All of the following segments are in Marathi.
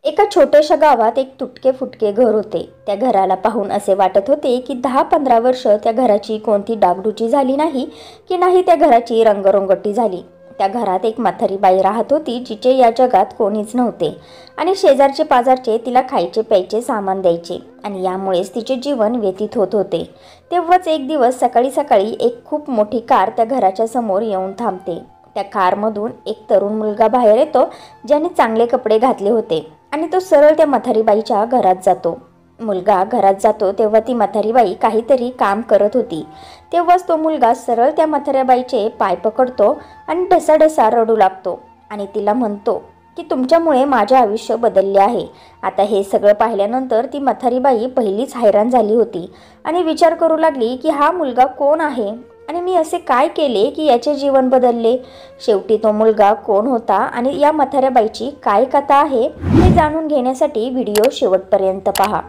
एका छोट्याशा गावात एक तुटके फुटके घर होते। त्या घराला पाहून असे वाटत होते की 10-15 वर्ष त्या घराची कोणती डागडुजी झाली नाही की नाही त्या घराची रंगरंगोटी झाली। त्या घरात एक म्हातारी बाई राहत होती जिचे या जगात कोणीच नव्हते आणि शेजारचे पाजारचे तिला खायचे प्यायचे सामान द्यायचे आणि यामुळेच तिचे जीवन व्यतीत होत होते। तेव्हाच एक दिवस सकाळी सकाळी एक खूप मोठी कार त्या घराच्या समोर येऊन थांबते। त्या कारमधून एक तरुण मुलगा बाहेर येतो ज्याने चांगले कपडे घातले होते आणि तो सरळ त्या म्हातारीबाईच्या घरात जातो। मुलगा घरात जातो तेव्हा ती म्हातारीबाई काहीतरी काम करत होती। तेव्हाच तो मुलगा सरळ त्या म्हातारीबाईचे पाय पकडतो आणि ढसाढसा रडू लागतो आणि तिला म्हणतो की तुमच्यामुळे माझे आयुष्य बदलले आहे। आता हे सगळं पाहिल्यानंतर ती म्हातारीबाई पहिलीच हैराण झाली होती आणि विचार करू लागली की हा मुलगा कोण आहे आणि मी असे काय केले की याचे जीवन बदलले। शेवटी तो मुलगा कोण होता आणि या म्हाताऱ्या बाईची काय कथा आहे हे जाणून घेण्यासाठी व्हिडिओ शेवटपर्यंत पहा।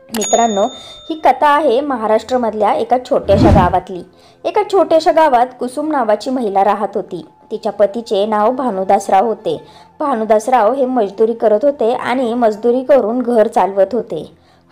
मित्रांनो, ही कथा आहे महाराष्ट्रामधल्या एका छोट्याशा गावातली। एका छोट्याशा गावात कुसुम नावाची महिला राहत होती। तिच्या पतीचे नाव भानुदासराव होते। भानुदासराव हे मजदुरी करत होते आणि मजदुरी करून घर चालवत होते।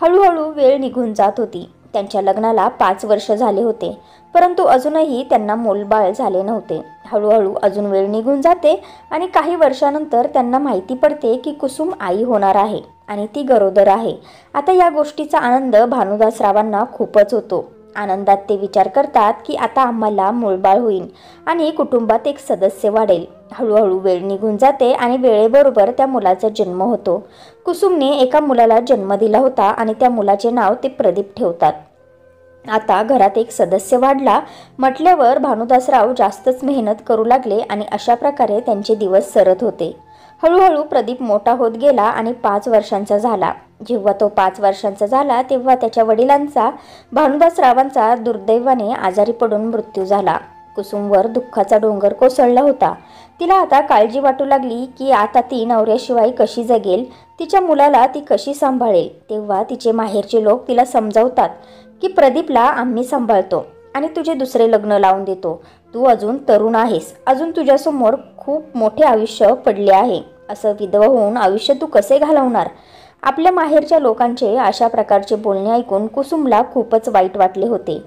हळूहळू वेळ निघून जात होती। त्यांच्या लग्नाला 5 वर्ष झाले होते, परंतु अजूनही त्यांना मूलबाळ झाले नव्हते। हळूहळू अजून वेळ निघून जाते आणि काही वर्षानंतर त्यांना माहिती पडते की कुसुम आई होणार आहे आणि ती गरोदर आहे। आता या गोष्टीचा आनंद भानुदासरावांना खूपच होतो। आनंदात ते विचार करतात की आता आम्हाला मूलबाळ होईल आणि कुटुंबात एक सदस्य वाढेल। हळूहळू वेळ निघून जाते आणि वेळेबरोबर त्या मुलाचा जन्म होतो। कुसुमने एका मुलाला जन्म दिला होता आणि त्या मुलाचे नाव ते प्रदीप ठेवतात। आता घरात एक सदस्य वाढला म्हटल्यावर भानुदासराव जास्तच मेहनत करू लागले आणि अशा प्रकारे त्यांचे दिवस सरत होते। हळूहळू प्रदीप मोठा होत गेला आणि 5 वर्षांचा झाला। जेव्हा तो 5 वर्षांचा झाला तेव्हा त्याच्या वडिलांचा भानुदासरावांचा दुर्दैवाने आजारी पडून मृत्यू झाला। कुसुमवर दुःखाचा डोंगर कोसळला होता। तिला आता काळजी वाटू लागली की आता ती नवऱ्याशिवाय कशी जगेल, तिच्या मुलाला ती कशी सांभाळेल। तेव्हा तिचे माहेरचे लोक तिला समजावतात की प्रदीपला आम्ही सांभाळतो आणि तुझे दुसरे लग्न लावून देतो। तू अजून तरुण आहेस, अजून तुझ्यासमोर खूप मोठे आयुष्य पडले आहे। असं विधवा होऊन आयुष्य तू कसे घालवणार। आपल्या माहेरच्या लोकांचे अशा प्रकारचे बोलणे ऐकून कुसुमला खूपच वाईट वाटले होते।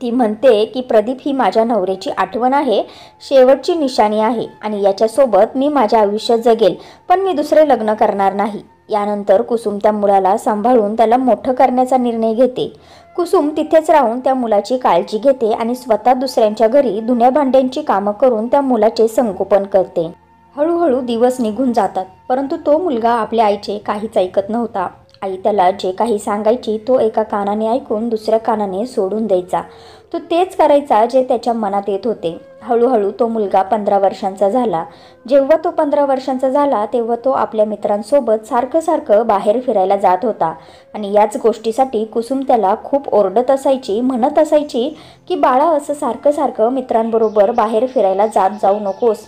ती म्हणते की प्रदीप ही माझ्या नवऱ्याची आठवण आहे, शेवटची निशाणी आहे आणि याच्यासोबत मी माझे आयुष्य जगेल, पण मी दुसरे लग्न करणार नाही। यानंतर कुसुम त्या मुलाला सांभाळून त्याला मोठं करण्याचा निर्णय घेते। कुसुम तिथेच राहून त्या मुलाची काळजी घेते आणि स्वतः दुसऱ्यांच्या घरी धुण्या भांड्यांची कामं करून त्या मुलाचे संगोपन करते। हळूहळू दिवस निघून जातात, परंतु तो मुलगा आपल्या आईचे काहीच ऐकत नव्हता। आई त्याला जे काही सांगायची तो एका कानाने ऐकून दुसऱ्या कानाने सोडून द्यायचा। तो तेच करायचा जे त्याच्या मनात येत होते। हळूहळू तो मुलगा 15 वर्षांचा झाला। जेव्हा तो 15 वर्षांचा झाला तेव्हा तो आपल्या मित्रांसोबत सारखं बाहेर फिरायला जात होता आणि याच गोष्टीसाठी कुसुम त्याला खूप ओरडत असायची, म्हणत असायची की बाळा, असं सारखं मित्रांबरोबर बाहेर फिरायला जाऊ नकोस।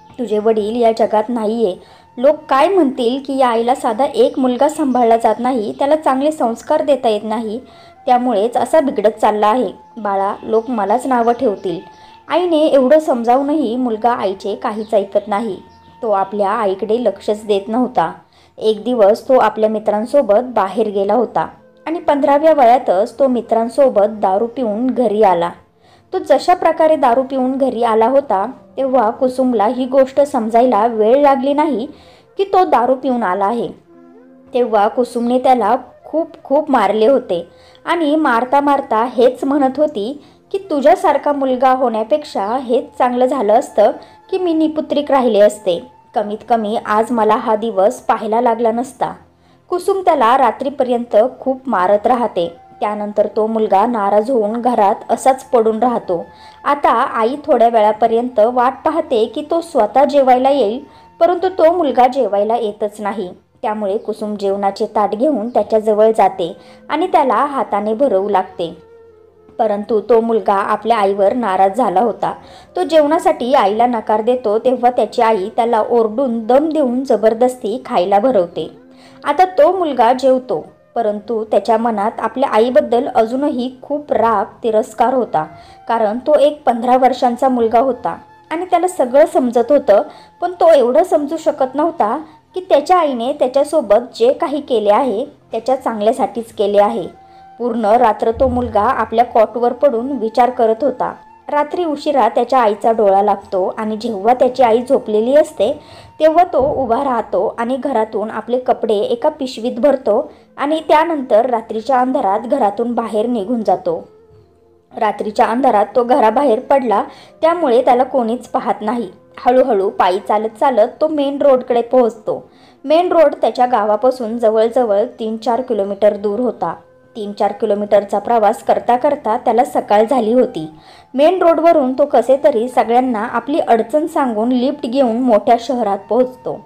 तुझे वडील या जगात नाहीये। लोक काय म्हणतील की या आईला साधा एक मुलगा सांभाळला जात नाही, त्याला चांगले संस्कार देता येत नाही, त्यामुळेच असा बिघडत चालला आहे। बाळा, लोक मलाच नावं ठेवतील। आईने एवढं समजावूनही मुलगा आईचे काहीच ऐकत नाही। तो आपल्या आईकडे लक्षच देत नव्हता। एक दिवस तो आपल्या मित्रांसोबत बाहेर गेला होता आणि 15व्या वयातच तो मित्रांसोबत दारू पिऊन घरी आला। तो जशा प्रकारे दारू पिऊन घरी आला होता तेव्हा कुसुमला ही गोष्ट समजायला वेळ लागली नाही की तो दारू पिऊन आला आहे। तेव्हा कुसुमने त्याला खूप मारले होते आणि मारता हेच म्हणत होती की तुझ्यासारखा मुलगा होण्यापेक्षा हेच चांगलं झालं असतं की मी निपुत्रिक राहिले असते। कमीत कमी आज मला हा दिवस पाहायला लागला नसता। कुसुम त्याला रात्रीपर्यंत खूप मारत राहते। त्यानंतर तो मुलगा नाराज होऊन घरात असाच पडून राहतो। आता आई थोड्या वेळापर्यंत वाट पाहते की तो स्वतः जेवायला येईल, परंतु तो मुलगा जेवायला येतच नाही। त्यामुळे कुसुम जेवणाचे ताट घेऊन त्याच्याजवळ जाते आणि त्याला हाताने भरवू लागते, परंतु तो मुलगा आपल्या आईवर नाराज झाला होता। तो जेवणासाठी आईला नकार देतो तेव्हा त्याची आई त्याला ओरडून दम देऊन जबरदस्ती खायला भरवते। आता तो मुलगा जेवतो, परंतु त्याच्या मनात आपल्या आईबद्दल अजूनही खूप राग, तिरस्कार होता, कारण तो एक 15 वर्षांचा मुलगा होता आणि त्याला सगळं समजत होतं, पण तो एवढं समजू शकत नव्हता की त्याच्या आईने त्याच्यासोबत जे काही केले आहे त्याच्या चांगल्यासाठीच केले आहे. पूर्ण रात्र तो मुलगा आपल्या कॉटवर पडून विचार करत होता. रात्री उशिरा त्याच्या आईचा डोळा लागतो आणि जेव्हा त्याची आई झोपलेली असते तेव्हा तो उभा राहतो आणि घरातून आपले कपडे एका पिशवीत भरतो आणि त्यानंतर रात्रीच्या अंधारात घरातून बाहेर निघून जातो. रात्रीच्या अंधारात तो घराबाहेर पडला त्यामुळे त्याला कोणीच पाहत नाही. हळूहळू पायी चालत चालत तो मेन रोडकडे पोहोचतो. मेन रोड त्याच्या गावापासून जवळजवळ 3-4 किलोमीटर दूर होता. 3-4 किलोमीटरचा प्रवास करता करता त्याला सकाळ झाली होती. मेन रोडवरून तो कसे तरी सगळ्यांना आपली अडचण सांगून लिफ्ट घेऊन मोठ्या शहरात पोहोचतो.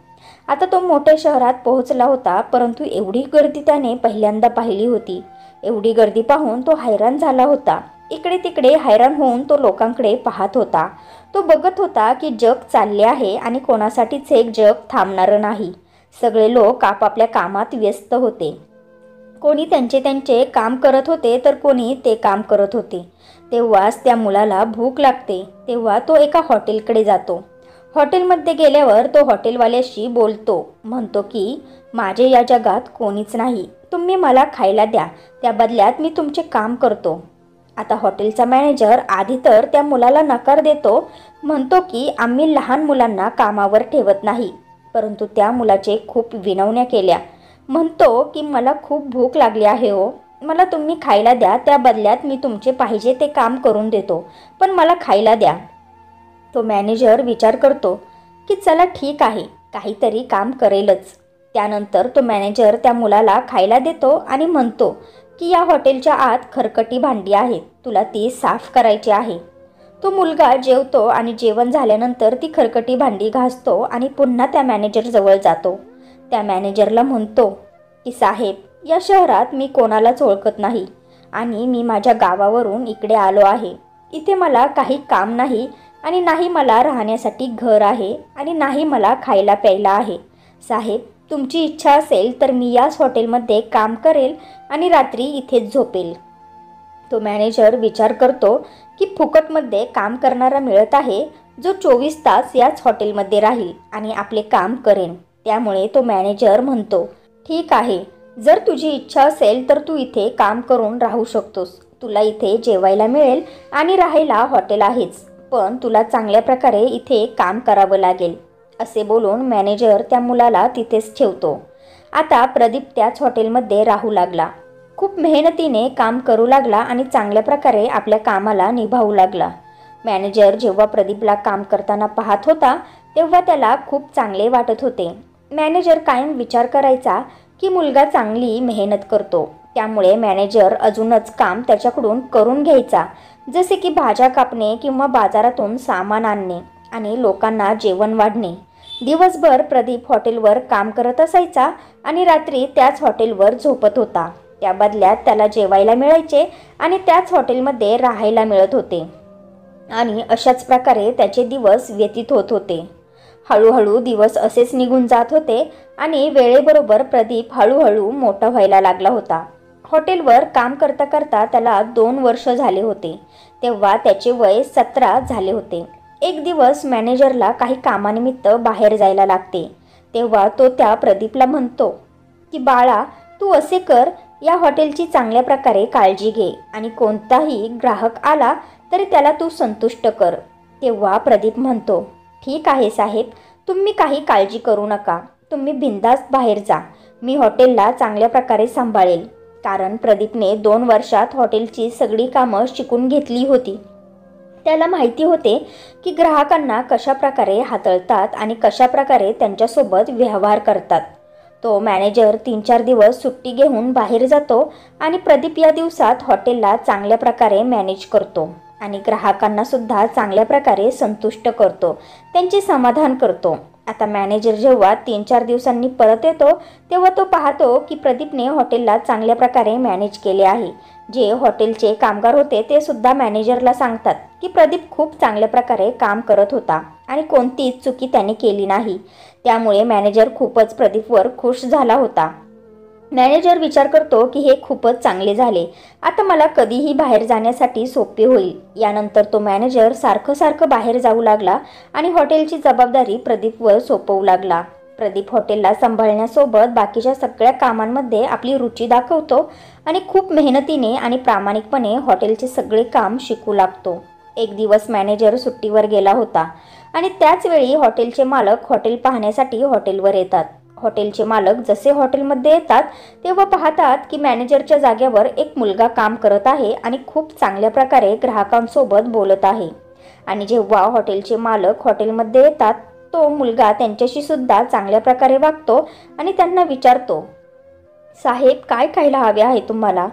आता तो मोठ्या शहरात पोहोचला होता, परंतु एवढी गर्दी त्याने पहिल्यांदा पाहिली होती. एवढी गर्दी पाहून तो हैराण झाला होता. इकडे तिकडे हैराण होऊन तो लोकांकडे पाहत होता. तो बघत होता की जग चालले आहे आणि कोणासाठीच एक जग थांबणारं नाही. सगळे लोक आपापल्या कामात व्यस्त होते. कोणी त्यांचे काम करत होते तर कोणी ते काम करत होते. तेव्हाच त्या मुलाला भूक लागते. तेव्हा तो एका हॉटेलकडे जातो. हॉटेलमध्ये गेल्यावर तो हॉटेलवाल्याशी बोलतो. म्हणतो की माझे या जगात कोणीच नाही, तुम्ही मला खायला द्या, त्या बदल्यात मी तुमचे काम करतो. आता हॉटेलचा मॅनेजर आधी तर त्या मुलाला नकार देतो. म्हणतो की आम्ही लहान मुलांना कामावर ठेवत नाही. परंतु त्या मुलाचे खूप विनवण्या केल्या. म्हणतो की मला खूप भूक लागली आहे हो, मला तुम्ही खायला द्या, त्या बदल्यात मी तुमचे पाहिजे ते काम करून देतो, पण मला खायला द्या. तो मॅनेजर विचार करतो की चला ठीक आहे, काहीतरी काम करेलच. त्यानंतर तो मॅनेजर त्या मुलाला खायला देतो आणि म्हणतो की या हॉटेलच्या आत खरकटी भांडी आहेत, तुला ती साफ करायची आहे. तो मुलगा जेवतो आणि जेवण झाल्यानंतर ती खरकटी भांडी घासतो आणि पुन्हा त्या मॅनेजरजवळ जातो. त्या मॅनेजरला म्हणतो की साहेब, या शहरात मी कोणालाच ओळखत नाही आणि मी माझ्या गावावरून इकडे आलो आहे. इथे मला काही काम नाही आणि नाही मला राहण्यासाठी घर आहे आणि नाही मला खायला प्यायला आहे. साहेब, तुमची इच्छा असेल तर मी याच हॉटेलमध्ये काम करेल आणि रात्री इथेच झोपेल. तो मॅनेजर विचार करतो की फुकटमध्ये काम करणारा मिळत आहे जो 24 तास याच हॉटेलमध्ये राहील आणि आपले काम करेन. त्यामुळे तो मॅनेजर म्हणतो ठीक आहे, जर तुझी इच्छा असेल तर तू इथे काम करून राहू शकतोस. तुला इथे जेवायला मिळेल आणि राहायला हॉटेल आहेच, पण तुला चांगल्या प्रकारे इथे काम करावं लागेल. असे बोलून मॅनेजर त्या मुलाला तिथेच ठेवतो. आता प्रदीप त्याच हॉटेलमध्ये राहू लागला. खूप मेहनतीने काम करू लागला आणि चांगल्या प्रकारे आपल्या कामाला निभावू लागला. मॅनेजर जेव्हा प्रदीपला काम करताना पाहत होता तेव्हा त्याला खूप चांगले वाटत होते. मॅनेजर कायम विचार करायचा की मुलगा चांगली मेहनत करतो, त्यामुळे मॅनेजर अजूनच काम त्याच्याकडून करून घ्यायचा, जसे की भाज्या कापणे किंवा बाजारातून सामान आणणे आणि लोकांना जेवण वाढणे. दिवसभर प्रदीप हॉटेलवर काम करत असायचा आणि रात्री त्याच हॉटेलवर झोपत होता. त्या बदल्यात त्याला जेवायला मिळायचे आणि त्याच हॉटेलमध्ये राहायला मिळत होते आणि अशाच प्रकारे त्याचे दिवस व्यतीत होत होते. हळूहळू दिवस असेच निघून जात होते आणि वेळेबरोबर प्रदीप हळूहळू मोठा व्हायला लागला होता. हॉटेलवर काम करता करता त्याला 2 वर्ष झाले होते. तेव्हा त्याचे वय 17 झाले होते. एक दिवस मॅनेजरला काही कामानिमित्त बाहेर जायला लागते. तेव्हा तो त्या प्रदीपला म्हणतो की बाळा, तू असे कर, या हॉटेलची चांगल्या प्रकारे काळजी घे आणि कोणताही ग्राहक आला तरी त्याला तू संतुष्ट कर. तेव्हा प्रदीप म्हणतो ठीक आहे साहेब, तुम्ही काही काळजी करू नका, तुम्ही बिनधास्त बाहेर जा, मी हॉटेलला चांगल्या प्रकारे सांभाळेल. कारण प्रदीपने 2 वर्षात हॉटेलची सगळी कामं शिकून घेतली होती. त्याला माहिती होते की ग्राहकांना कशा प्रकारे हाताळतात आणि कशा प्रकारे त्यांच्यासोबत व्यवहार करतात. तो मॅनेजर 3-4 दिवस सुट्टी घेऊन बाहेर जातो आणि प्रदीप या दिवसात हॉटेलला चांगल्या प्रकारे मॅनेज करतो आणि ग्राहकांना सुद्धा चांगल्या प्रकारे संतुष्ट करतो, त्यांचे समाधान करतो. आता मॅनेजर जेव्हा 3-4 दिवसांनी परत येतो तेव्हा तो पाहतो की प्रदीपने हॉटेलला चांगल्या प्रकारे मॅनेज केले आहे. जे हॉटेलचे कामगार होते ते सुद्धा मॅनेजरला सांगतात की प्रदीप खूप चांगल्या प्रकारे काम करत होता आणि कोणतीच चुकी त्याने केली नाही. त्यामुळे मॅनेजर खूपच प्रदीपवर खुश झाला होता. मॅनेजर विचार करतो की हे खूपच चांगले झाले, आता मला कधीही बाहेर जाण्यासाठी सोपे होईल. यानंतर तो मॅनेजर सारखं बाहेर जाऊ लागला आणि हॉटेलची जबाबदारी प्रदीपवर सोपवू लागला. प्रदीप हॉटेलला सांभाळण्यासोबत बाकीच्या सगळ्या कामांमध्ये आपली रुची दाखवतो आणि खूप मेहनतीने आणि प्रामाणिकपणे हॉटेलचे सगळे काम शिकू लागतो. एक दिवस मॅनेजर सुट्टीवर गेला होता आणि त्याच वेळी हॉटेलचे मालक हॉटेल पाहण्यासाठी हॉटेलवर येतात. हॉटेलचे मालक जसे हॉटेलमध्ये येतात तेव्हा पाहतात की मॅनेजरच्या जागेवर एक मुलगा काम करत आहे आणि खूप चांगल्या प्रकारे ग्राहकांसोबत बोलत आहे. आणि जेव्हा हॉटेलचे मालक हॉटेलमध्ये येतात तो मुलगा त्यांच्याशी सुद्धा चांगल्या प्रकारे वागतो आणि त्यांना विचारतो, साहेब काय खायला हवे आहे तुम्हाला?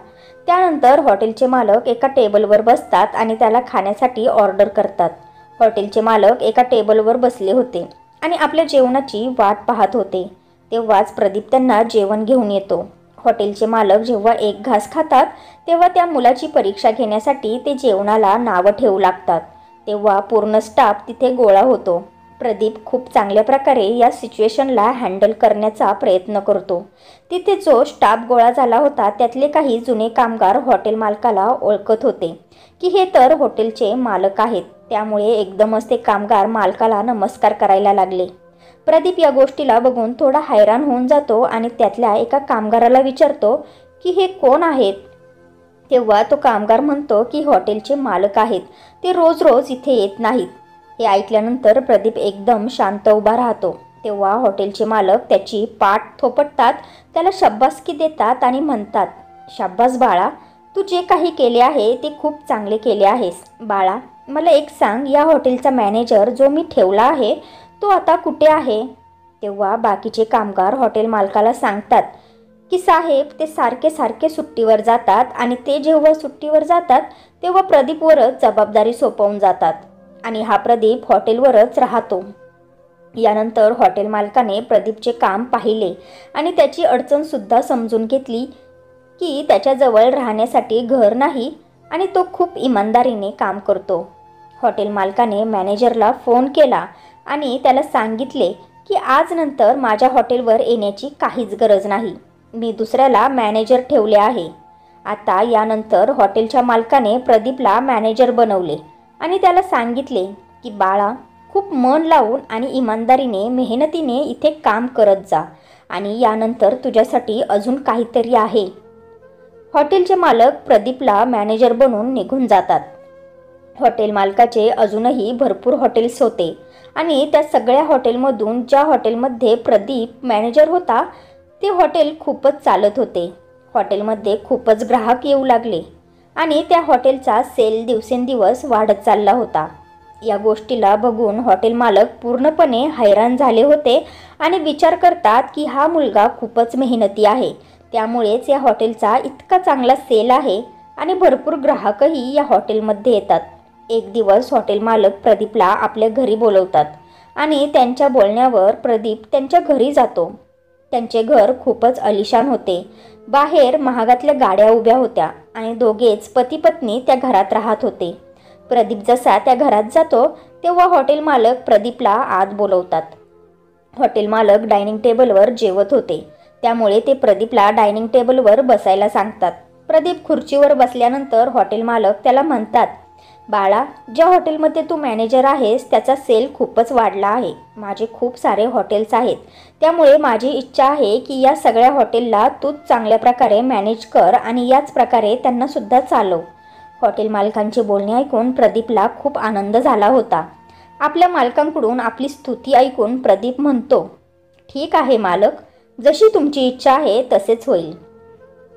त्यानंतर हॉटेलचे मालक एका टेबलवर बसतात आणि त्याला खाण्यासाठी ऑर्डर करतात. हॉटेलचे मालक एका टेबलवर बसले होते आणि आपल्या जेवणाची वाट पाहत होते. तेव्हाच प्रदीप त्यांना जेवण घेऊन येतो. हॉटेलचे मालक जेव्हा एक घास खातात तेव्हा त्या मुलाची परीक्षा घेण्यासाठी ते जेवणाला नावं ठेवू लागतात. तेव्हा पूर्ण स्टाफ तिथे गोळा होतो. प्रदीप खूप चांगल्या प्रकारे या सिच्युएशनला हँडल करण्याचा प्रयत्न करतो. तिथे जो स्टाफ गोळा झाला होता त्यातले काही जुने कामगार हॉटेल मालकाला ओळखत होते की हे तर हॉटेलचे मालक आहेत. त्यामुळे एकदमच ते कामगार मालकाला नमस्कार करायला लागले. प्रदीप या गोष्टीला बघून थोडा हैराण होऊन जातो आणि त्यातल्या एका कामगाराला विचारतो की हे कोण आहेत? तेव्हा तो कामगार म्हणतो की हॉटेलचे मालक आहेत, ते रोज रोज इथे येत नाहीत. हे ऐकल्यानंतर प्रदीप एकदम शांत उभा राहतो. तेव्हा हॉटेलचे मालक त्याची पाठ थोपटतात, त्याला शाबासकी देतात आणि म्हणतात, शाबास बाळा, तू जे काही केले आहे ते खूप चांगले केले आहेस. बाळा, मला एक सांग, या हॉटेलचा मॅनेजर जो मी ठेवला आहे तो आता कुठे आहे? तेव्हा बाकीचे कामगार हॉटेल मालकाला सांगतात की साहेब, ते सारखे सारखे सुट्टीवर जातात आणि ते जेव्हा सुट्टीवर जातात तेव्हा प्रदीपवरच जबाबदारी सोपवून जातात आणि हा प्रदीप हॉटेलवरच राहतो. यानंतर हॉटेल मालकाने प्रदीपचे काम पाहिले आणि त्याची अडचणसुद्धा समजून घेतली की त्याच्याजवळ राहण्यासाठी घर नाही आणि तो खूप इमानदारीने काम करतो. हॉटेल मालकाने मॅनेजरला फोन केला आणि त्याला सांगितले की आज नंतर माझ्या हॉटेलवर येण्याची काहीच गरज नाही. मी दुसऱ्याला मॅनेजर ठेवले आहे. आता यानंतर हॉटेलच्या मालकाने प्रदीपला मॅनेजर बनवले आणि त्याला सांगितले की बाळा, खूप मन लावून आणि इमानदारीने मेहनतीने इथे काम करत जा आणि यानंतर तुझ्यासाठी अजून काहीतरी आहे. हॉटेलचे मालक प्रदीपला मॅनेजर बनवून निघून जातात. हॉटेल मालकाचे अजूनही भरपूर हॉटेल्स होते आणि त्या सगळ्या हॉटेलमधून ज्या हॉटेलमध्ये प्रदीप मॅनेजर होता ते हॉटेल खूपच चालत होते. हॉटेलमध्ये खूपच ग्राहक येऊ लागले आणि त्या हॉटेलचा सेल दिवसेंदिवस वाढत चालला होता. या गोष्टीला बघून हॉटेल मालक पूर्णपणे हैराण झाले होते आणि विचार करतात की हा मुलगा खूपच मेहनती आहे, त्यामुळेच या हॉटेलचा इतका चांगला सेल आहे आणि भरपूर ग्राहकही या हॉटेलमध्ये येतात. एक दिवस हॉटेल मालक प्रदीपला आपल्या घरी बोलवतात आणि त्यांच्या बोलण्यावर प्रदीप त्यांच्या घरी जातो. त्यांचे घर खूपच आलिशान होते. बाहेर महागातल्या गाड्या उभ्या होत्या आणि दोघेच पती पत्नी त्या घरात राहत होते. प्रदीप जसा त्या घरात जातो तेव्हा हॉटेल मालक प्रदीपला आत बोलवतात. हॉटेल मालक डायनिंग टेबलवर जेवत होते, त्यामुळे ते प्रदीपला डायनिंग टेबलवर बसायला सांगतात. प्रदीप खुर्चीवर बसल्यानंतर हॉटेल मालक त्याला म्हणतात, बाळा, ज्या हॉटेलमध्ये तू मॅनेजर आहेस त्याचा सेल खूपच वाढला आहे. माझे खूप सारे हॉटेल्स आहेत, त्यामुळे माझी इच्छा आहे की या सगळ्या हॉटेलला तूच चांगल्या प्रकारे मॅनेज कर आणि याच प्रकारे त्यांना सुद्धा चालव. हॉटेल मालकांचे बोलणे ऐकून प्रदीपला खूप आनंद झाला होता. आपल्या मालकांकडून आपली स्तुती ऐकून प्रदीप म्हणतो, ठीक आहे मालक, जशी तुमची इच्छा आहे तसेच होईल.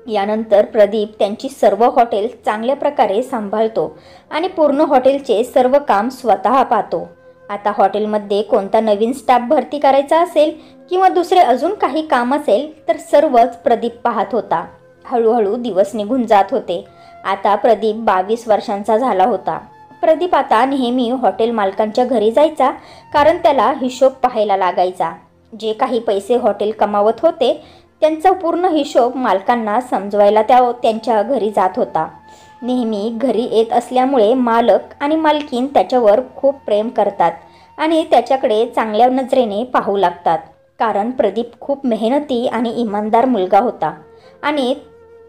यानंतर प्रदीप त्यांची सर्व हॉटेल चांगल्या प्रकारे सांभाळतो आणि पूर्ण हॉटेलचे सर्व काम स्वतः पाहतो. आता हॉटेलमध्ये कोणता नवीन स्टाफ भरती करायचा असेल किंवा दुसरे अजून काही काम असेल तर सर्वच प्रदीप पाहत होता. हळूहळू दिवस निघून जात होते. आता प्रदीप 22 वर्षांचा झाला होता. प्रदीप आता नेहमी हॉटेल मालकांच्या घरी जायचा, कारण त्याला हिशोब पाहायला लागायचा. जे काही पैसे हॉटेल कमावत होते त्यांचा पूर्ण हिशोब मालकांना समजवायला त्यांच्या घरी जात होता. नेहमी घरी येत असल्यामुळे मालक आणि मालकीण त्याच्यावर खूप प्रेम करतात आणि त्याच्याकडे चांगल्या नजरेने पाहू लागतात, कारण प्रदीप खूप मेहनती आणि इमानदार मुलगा होता आणि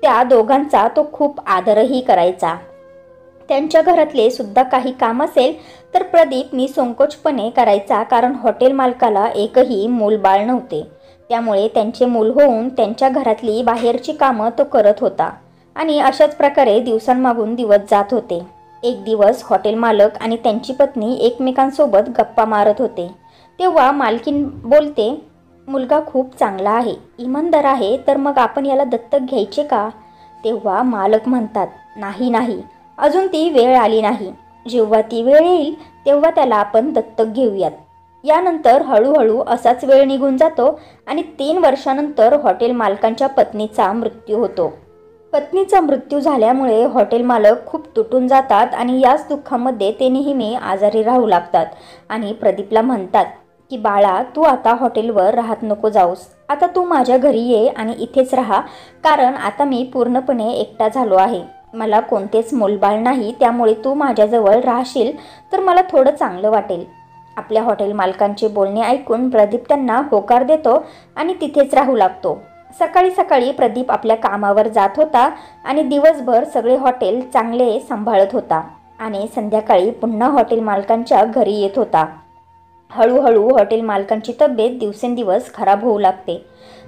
त्या दोघांचा तो खूप आदरही करायचा. त्यांच्या घरातले सुद्धा काही काम असेल तर प्रदीप निसंकोचपणे करायचा, कारण हॉटेल मालकाला एकही मूलबाळ नव्हते. त्यामुळे त्यांचे मूल होऊन त्यांच्या घरातली बाहेरची कामं तो करत होता आणि अशाच प्रकारे दिवसांमागून दिवस जात होते. एक दिवस हॉटेल मालक आणि त्यांची पत्नी एकमेकांसोबत गप्पा मारत होते. तेव्हा मालकीण बोलते, मुलगा खूप चांगला आहे, इमानदार आहे, तर मग आपण याला दत्तक घ्यायचे का? तेव्हा मालक म्हणतात, नाही नाही, अजून ती वेळ आली नाही. जेव्हा ती वेळ येईल तेव्हा त्याला आपण दत्तक घेऊयात. यानंतर हळूहळू असाच वेळ निघून जातो आणि 3 वर्षानंतर हॉटेल मालकांच्या पत्नीचा मृत्यू होतो. पत्नीचा मृत्यू झाल्यामुळे हॉटेल मालक खूप तुटून जातात आणि याच दुःखामध्ये ते नेहमी आजारी राहू लागतात आणि प्रदीपला म्हणतात की बाळा, तू आता हॉटेलवर राहत नको जाऊस, आता तू माझ्या घरी ये आणि इथेच राहा, कारण आता मी पूर्णपणे एकटा झालो आहे, मला कोणतेच मूलबाळ नाही, त्यामुळे तू माझ्याजवळ राहशील तर मला थोडं चांगलं वाटेल. आपल्या हॉटेल मालकांचे बोलणे ऐकून प्रदीप त्यांना होकार देतो आणि तिथेच राहू लागतो. सकाळी सकाळी प्रदीप आपल्या कामावर जात होता आणि दिवसभर सगळे हॉटेल चांगले सांभाळत होता आणि संध्याकाळी पुन्हा हॉटेल मालकांच्या घरी येत होता. हळूहळू हॉटेल मालकांची तब्येत दिवसेंदिवस खराब होऊ लागते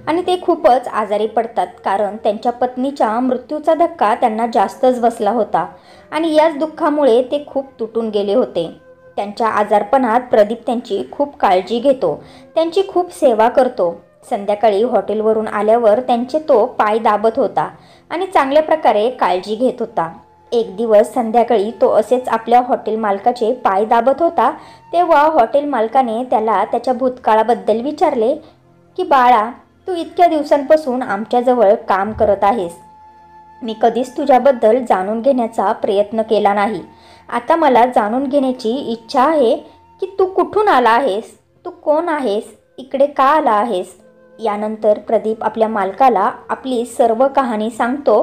आणि ते खूपच आजारी पडतात, कारण त्यांच्या पत्नीच्या मृत्यूचा धक्का त्यांना जास्तच बसला होता आणि याच दुःखामुळे ते खूप तुटून गेले होते. त्यांच्या आजारपणात प्रदीप त्यांची खूप काळजी घेतो, त्यांची खूप सेवा करतो. संध्याकाळी हॉटेलवरून आल्यावर त्यांचे तो पाय दाबत होता आणि चांगल्या प्रकारे काळजी घेत होता. एक दिवस संध्याकाळी तो असेच आपल्या हॉटेल मालकाचे पाय दाबत होता, तेव्हा हॉटेल मालकाने त्याला त्याच्या भूतकाळाबद्दल विचारले की बाळा, तू इतक्या दिवसांपासून आमच्याजवळ काम करत आहेस, मी कधीच तुझ्याबद्दल जाणून घेण्याचा प्रयत्न केला नाही. आता मला जाणून घेण्याची इच्छा आहे की तू कुठून आला आहेस, तू कोण आहेस, इकडे का आला आहेस? यानंतर प्रदीप आपल्या मालकाला आपली सर्व कहाणी सांगतो.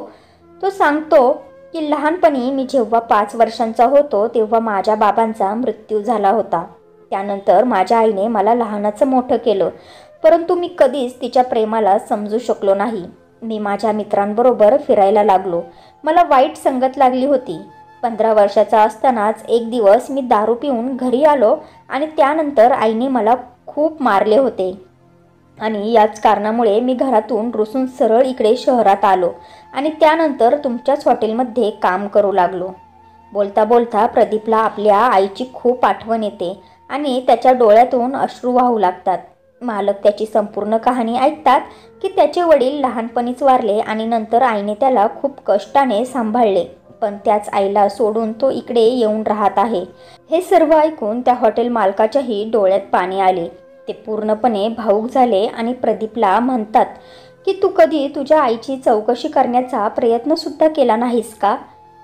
तो सांगतो की लहानपणी मी जेव्हा 5 वर्षांचा होतो तेव्हा माझ्या बाबांचा मृत्यू झाला होता. त्यानंतर माझ्या आईने मला लहानाचं मोठं केलं, परंतु मी कधीच तिच्या प्रेमाला समजू शकलो नाही. मी माझ्या मित्रांबरोबर फिरायला लागलो, मला वाईट संगत लागली होती. 15 वर्षाचा असतानाच एक दिवस मी दारू पिऊन घरी आलो आणि त्यानंतर आईने मला खूप मारले होते आणि याच कारणामुळे मी घरातून रुसून सरळ इकडे शहरात आलो आणि त्यानंतर तुमच्याच हॉटेलमध्ये काम करू लागलो. बोलता बोलता प्रदीपला आपल्या आईची खूप आठवण येते आणि त्याच्या डोळ्यातून अश्रू वाहू लागतात. मालक त्याची संपूर्ण कहाणी ऐकतात की त्याचे वडील लहानपणीच वारले आणि नंतर आईने त्याला खूप कष्टाने सांभाळले, पण त्याच आईला सोडून तो इकडे येऊन राहत आहे. हे सर्व ऐकून त्या हॉटेल मालकाच्याही डोळ्यात पाणी आले. ते पूर्णपणे भावूक झाले आणि प्रदीपला म्हणतात की तू कधी तुझ्या आईची चौकशी करण्याचा प्रयत्न सुद्धा केला नाहीस का?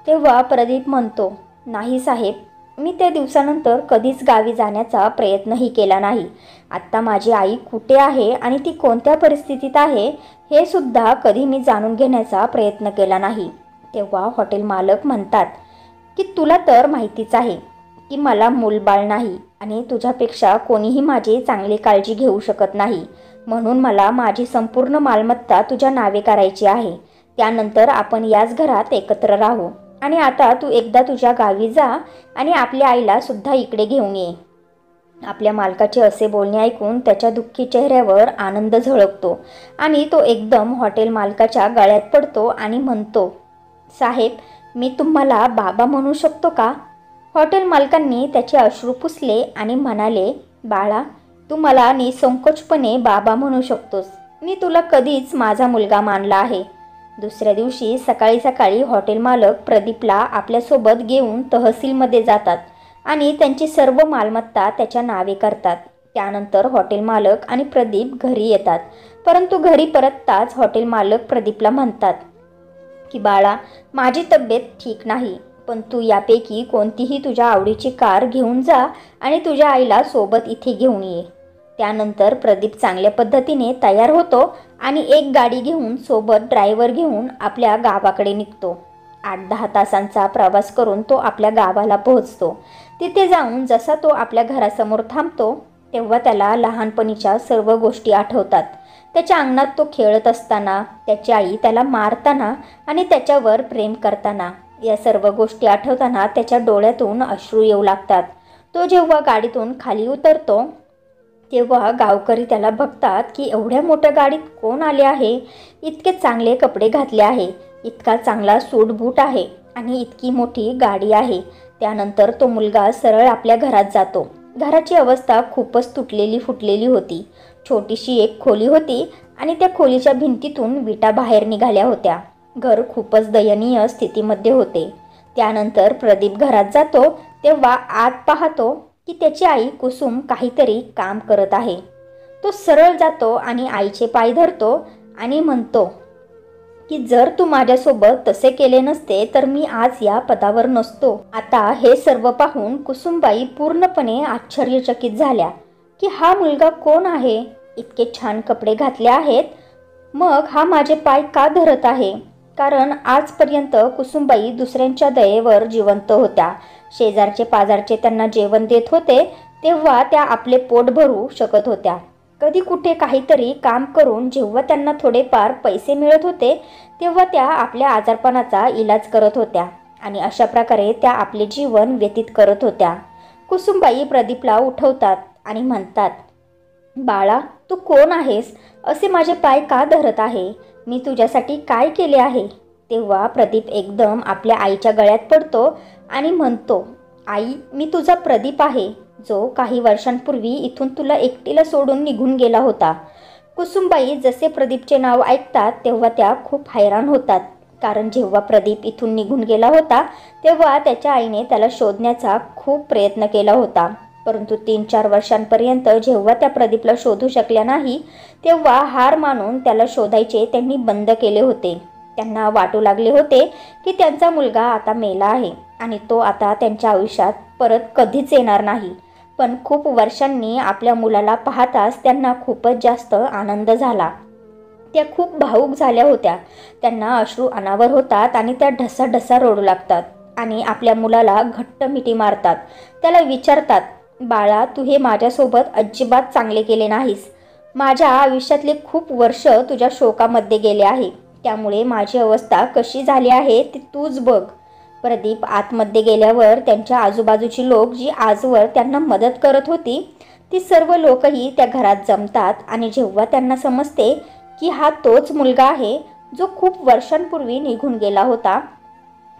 तेव्हा प्रदीप म्हणतो, नाही साहेब, मी त्या दिवसानंतर कधीच गावी जाण्याचा प्रयत्नही केला नाही. आत्ता माझी आई कुठे आहे आणि ती कोणत्या परिस्थितीत आहे हे सुद्धा कधी मी जाणून घेण्याचा प्रयत्न केला नाही. तेव्हा हॉटेल मालक म्हणतात की तुला तर माहितीच आहे की मला मूलबाळ नाही आणि तुझ्यापेक्षा कोणीही माझी चांगली काळजी घेऊ शकत नाही, म्हणून मला माझी संपूर्ण मालमत्ता तुझ्या नावे करायची आहे. त्यानंतर आपण याच घरात एकत्र राहू आणि आता तू एकदा तुझ्या गावी जा आणि आपल्या आईला सुद्धा इकडे घेऊन ये. आपल्या मालकाचे असे बोलणे ऐकून त्याच्या दुःखी चेहऱ्यावर आनंद झळकतो आणि तो एकदम हॉटेल मालकाच्या गळ्यात पडतो आणि म्हणतो, साहेब, मी तुम्हाला बाबा म्हणू शकतो का? हॉटेल मालकांनी त्याचे अश्रू पुसले आणि म्हणाले, बाळा, तू मला निसंकोचपणे बाबा म्हणू शकतोस. मी तुला कधीच माझा मुलगा मानला आहे. दुसऱ्या दिवशी सकाळी सकाळी हॉटेल मालक प्रदीपला आपल्यासोबत घेऊन तहसीलमध्ये जातात आणि त्यांची सर्व मालमत्ता त्याच्या नावे करतात. त्यानंतर हॉटेल मालक आणि प्रदीप घरी येतात, परंतु घरी परतताच हॉटेल मालक प्रदीपला म्हणतात की बाळा, माझी तब्येत ठीक नाही, पण तू यापैकी कोणतीही तुझ्या आवडीची कार घेऊन जा आणि तुझ्या आईला सोबत इथे घेऊन ये. त्यानंतर प्रदीप चांगल्या पद्धतीने तयार होतो आणि एक गाडी घेऊन सोबत ड्रायव्हर घेऊन आपल्या गावाकडे निघतो. 8-10 तासांचा प्रवास करून तो आपल्या गावाला पोहोचतो. तिथे जाऊन जसा तो आपल्या घरासमोर थांबतो तेव्हा त्याला लहानपणीच्या सर्व गोष्टी आठवतात. त्याच्या अंगणात तो खेळत असताना, त्याची आई त्याला मारताना आणि त्याच्यावर प्रेम करताना, या सर्व गोष्टी आठवताना त्याच्या डोळ्यातून अश्रू येऊ लागतात. तो जेव्हा गाडीतून खाली उतरतो तेव्हा गावकरी त्याला बघतात की एवढ्या मोठ्या गाडीत कोण आले आहे, इतके चांगले कपडे घातले आहे, इतका चांगला सूट बूट आहे आणि इतकी मोठी गाडी आहे. त्यानंतर तो मुलगा सरळ आपल्या घरात जातो. घराची अवस्था खूपच तुटलेली फुटलेली होती. छोटीशी एक खोली होती आणि त्या खोलीच्या भिंतीतून विटा बाहेर निघाल्या होत्या. घर खूपच दयनीय स्थितीमध्ये होते. त्यानंतर प्रदीप घरात जातो तेव्हा आत पाहतो की त्याची आई कुसुम काहीतरी काम करत आहे. तो सरळ जातो आणि आईचे पाय धरतो आणि म्हणतो की जर तू माझ्यासोबत तसे केले नसते तर मी आज या पदावर नसतो. आता हे सर्व पाहून कुसुमबाई पूर्णपणे आश्चर्यचकित झाल्या की हा मुलगा कोण आहे, इतके छान कपडे घातले आहेत, मग हा माझे पाय का धरत आहे. कारण आजपर्यंत कुसुमबाई दुसऱ्यांच्या दयेवर जिवंत होत्या. शेजारचे पाजारचे त्यांना जेवण देत होते तेव्हा त्या आपले पोट भरू शकत होत्या. कधी कुठे काहीतरी काम करून जेव्हा त्यांना थोडेफार पैसे मिळत होते तेव्हा त्या आपल्या आजारपणाचा इलाज करत होत्या आणि अशा प्रकारे त्या आपले जीवन व्यतीत करत होत्या. कुसुमबाई प्रदीपला उठवतात आणि म्हणतात, बाळा तू कोण आहेस, असे माझे पाय का धरत आहे, मी तुझ्यासाठी काय केले आहे. तेव्हा प्रदीप एकदम आपल्या आईच्या गळ्यात पडतो आणि म्हणतो, आई मी तुझा प्रदीप आहे, जो काही वर्षांपूर्वी इथून तुला एकटीला सोडून निघून गेला होता. कुसुमबाई जसे प्रदीपचे नाव ऐकतात तेव्हा त्या खूप हैराण होतात. कारण जेव्हा प्रदीप इथून निघून गेला होता तेव्हा त्याच्या आईने त्याला शोधण्याचा खूप प्रयत्न केला होता. परंतु 3-4 वर्षांपर्यंत जेव्हा त्या प्रदीपला शोधू शकल्या नाही तेव्हा हार मानून त्याला शोधायचे त्यांनी बंद केले होते. त्यांना वाटू लागले होते की त्यांचा मुलगा आता मेला आहे आणि तो आता त्यांच्या आयुष्यात परत कधीच येणार नाही. पण खूप वर्षांनी आपल्या मुलाला पाहताच त्यांना खूपच जास्त आनंद झाला. त्या खूप भावूक झाल्या होत्या. त्यांना अश्रू अनावर होतात आणि त्या ढसाढसा रडू लागतात आणि आपल्या मुलाला घट्ट मिठी मारतात. त्याला विचारतात, बाळा तू हे माझ्यासोबत अजिबात चांगले केले नाहीस. माझ्या आयुष्यातले खूप वर्ष तुझ्या शोकामध्ये गेले आहे, त्यामुळे माझी अवस्था कशी झाली आहे ते तूच बघ. प्रदीप आतमध्ये गेल्यावर त्यांच्या आजूबाजूची लोक जी आजवर त्यांना मदत करत होती ती सर्व लोकही त्या घरात जमतात आणि जेव्हा त्यांना समजते की हा तोच मुलगा आहे जो खूप वर्षांपूर्वी निघून गेला होता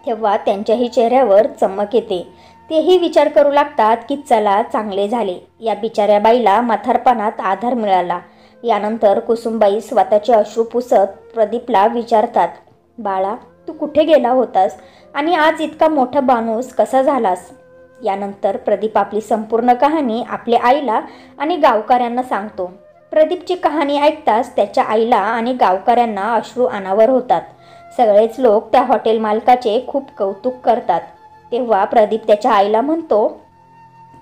तेव्हा त्यांच्याही चेहऱ्यावर चमक येते. तेही विचार करू लागतात की चला चांगले झाले, या बिचाऱ्या बाईला म्हातारपणात आधार मिळाला. यानंतर कुसुमबाई स्वतःचे अश्रू पुसत प्रदीपला विचारतात, बाळा तू कुठे गेला होतास आणि आज इतका मोठा माणूस कसा झालास. यानंतर प्रदीप आपली संपूर्ण कहाणी आपल्या आईला आणि गावकऱ्यांना सांगतो. प्रदीपची कहाणी ऐकताच त्याच्या आईला आणि गावकऱ्यांना अश्रू अनावर होतात. सगळेच लोक त्या हॉटेल मालकाचे खूप कौतुक करतात. तेव्हा प्रदीप त्याच्या आईला म्हणतो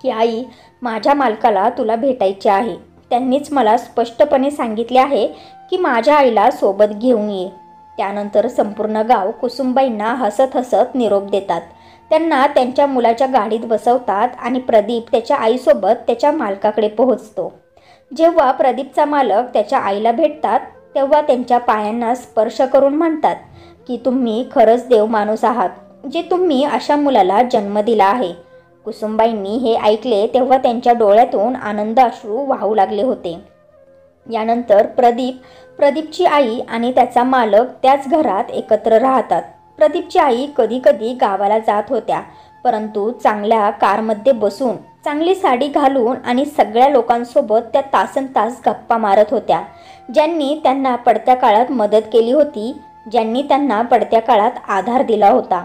की आई माझ्या मालकाला तुला भेटायचे आहे. त्यांनीच मला स्पष्टपणे सांगितले आहे की माझ्या आईला सोबत घेऊन ये. त्यानंतर संपूर्ण गाव कुसुमबाईंना हसत हसत निरोप देतात. त्यांना त्यांच्या मुलाच्या गाडीत बसवतात आणि प्रदीप त्याच्या आईसोबत त्याच्या मालकाकडे पोहोचतो. जेव्हा प्रदीपचा मालक त्याच्या आईला भेटतात तेव्हा त्यांच्या पायांना स्पर्श करून म्हणतात की तुम्ही खरंच देव माणूस आहात, जे तुम्ही अशा मुलाला जन्म दिला आहे. कुसुमबाईंनी हे ऐकले तेव्हा त्यांच्या डोळ्यातून आनंद अश्रू वाहू लागले होते. यानंतर प्रदीपची आई आणि त्याचा मालक त्याच घरात एकत्र राहतात. प्रदीपची आई कधी कधी गावाला जात होत्या, परंतु चांगल्या कारमध्ये बसून चांगली साडी घालून आणि सगळ्या लोकांसोबत त्या तासनतास गप्पा मारत होत्या. ज्यांनी त्यांना पडत्या काळात मदत केली होती, ज्यांनी त्यांना पडत्या काळात आधार दिला होता.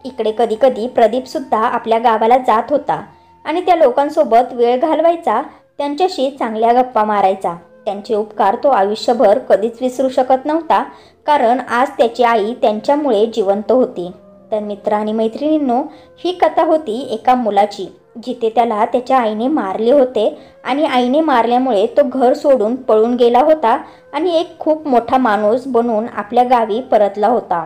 इकडे कधी कधी प्रदीपसुद्धा आपल्या गावाला जात होता आणि त्या लोकांसोबत वेळ घालवायचा, त्यांच्याशी चांगल्या गप्पा मारायचा. त्यांचे उपकार तो आयुष्यभर कधीच विसरू शकत नव्हता, कारण आज त्याची आई त्यांच्यामुळे जिवंत होती. तर मित्र आणि मैत्रिणींनो, ही कथा होती एका मुलाची, जिथे त्याला त्याच्या आईने मारले होते आणि आईने मारल्यामुळे तो घर सोडून पळून गेला होता आणि एक खूप मोठा माणूस बनून आपल्या गावी परतला होता.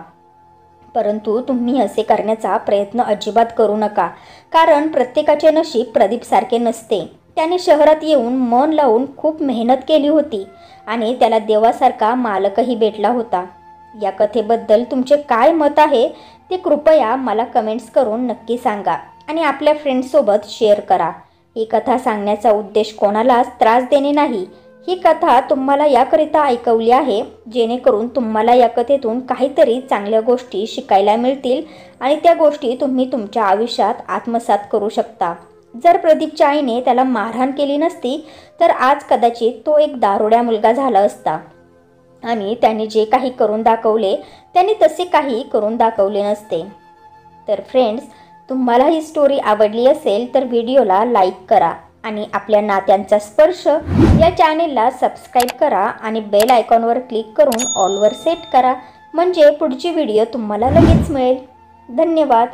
परंतु तुम्ही असे करण्याचा प्रयत्न अजिबात करू नका, कारण प्रत्येकाचे नशीब प्रदीपसारखे नसते. त्याने शहरात येऊन मन लावून खूप मेहनत केली होती आणि त्याला देवासारखा मालकही भेटला होता. या कथेबद्दल तुमचे काय मत आहे ते कृपया मला कमेंट्स करून नक्की सांगा आणि आपल्या फ्रेंड्ससोबत शेअर करा. ही कथा सांगण्याचा उद्देश कोणालाच त्रास देणे नाही. ही कथा तुम्हाला याकरिता ऐकवली आहे जेणेकरून तुम्हाला या कथेतून काहीतरी चांगल्या गोष्टी शिकायला मिळतील आणि त्या गोष्टी तुम्ही तुमच्या आयुष्यात आत्मसात करू शकता. जर प्रदीपच्या आईने त्याला मारहाण केली नसती तर आज कदाचित तो एक दारुड्या मुलगा झाला असता आणि त्यांनी जे काही करून दाखवले त्यांनी तसे काही करून दाखवले नसते. तर फ्रेंड्स, तुम्हाला ही स्टोरी आवडली असेल तर व्हिडिओला लाईक करा आणि आपल्या नात्यांचा स्पर्श या चॅनेलला सबस्क्राईब करा आणि बेल आयकॉनवर क्लिक करून ऑलवर सेट करा म्हणजे पुढची व्हिडिओ तुम्हाला लगेच मिळेल. धन्यवाद.